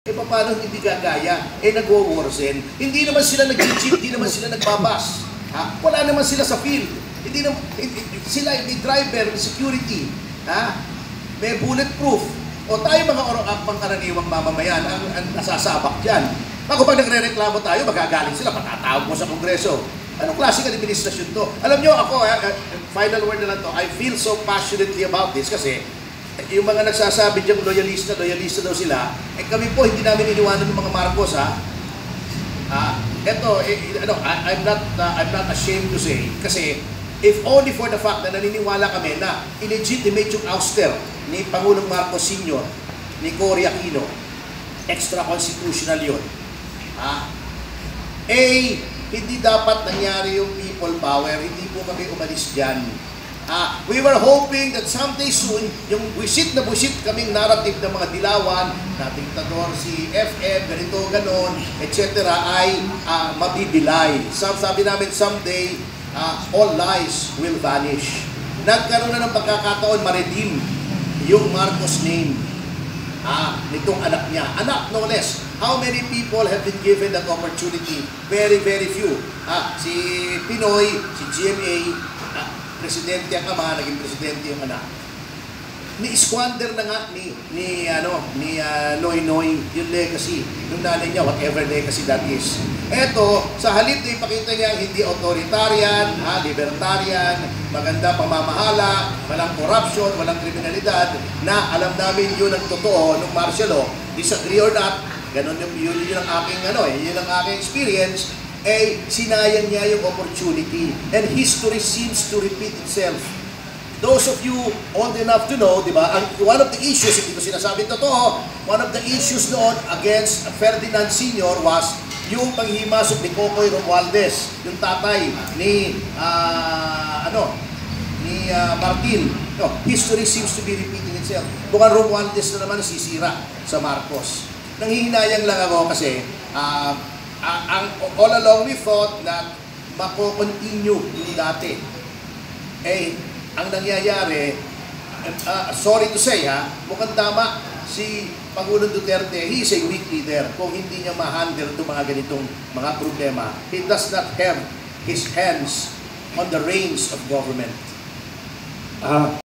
Paano hindi gagaya? Nagwo-worsen. Hindi naman sila nag-cheat, hindi naman sila nagbabas. Wala naman sila sa field. Hindi naman, sila may driver, may security. May bulletproof. O tayo mga pangkaraniwang mamamayan ang nasasabak dyan. Pag nagre-reklamo tayo, magagaling sila, patatawag mo sa Kongreso. Anong klaseng administrasyon to? Alam nyo, ako, final word na lang to, I feel so passionately about this kasi yung mga nagsasabi diyang loyalista daw sila, kami po hindi namin iniwanan ng mga Marcos, I'm not ashamed to say, kasi if only for the fact na naniniwala kami na illegitimate yung ouster ni Pangulong Marcos Sr., ni Cory Aquino, extra-constitutional yun. Hindi dapat nangyari yung people power, hindi po kami umalis dyan. We were hoping that someday soon, yung buisit na buisit kaming narrative ng mga dilawan, na diktador si FM, ganito, ganon, etc. ay mabibilay. Sabi namin someday, all lies will vanish. Nagkaroon na ng pagkakataon ma-redeem yung Marcos name nitong anak niya. Anak, no less. How many people have been given that opportunity? Very, very few. Si Pinoy, si GMA, presidente ang ama, naging presidente yung anak. Ni-squander na nga ni Noy Noy yung legacy ng nanay niya, whatever legacy that is. Eto, sa halip na ipakita niya hindi authoritarian, libertarian, maganda pamamahala, walang corruption, walang kriminalidad, na alam namin yun ang totoo ng martial law, disagree or not, ganun yun ang aking yun ang aking experience. Sinayang niya yung opportunity. And history seems to repeat itself. Those of you old enough to know, di ba, one of the issues, hindi ko sinasabi totoo, one of the issues noon against Ferdinand Sr. was yung panghimasok ni Cocoy Romualdez, yung tatay ni Martin. No, history seems to be repeating itself. Mukhang Romualdez na naman nasisira sa Marcos. Nanghihinayang lang ako kasi all along we thought that mako-continue yung dati. Ang nangyayari, sorry to say mukhang tama si Pangulong Duterte, he is a weak leader. Kung hindi niya ma-handle itong mga ganitong mga problema, he does not have his hands on the reins of government.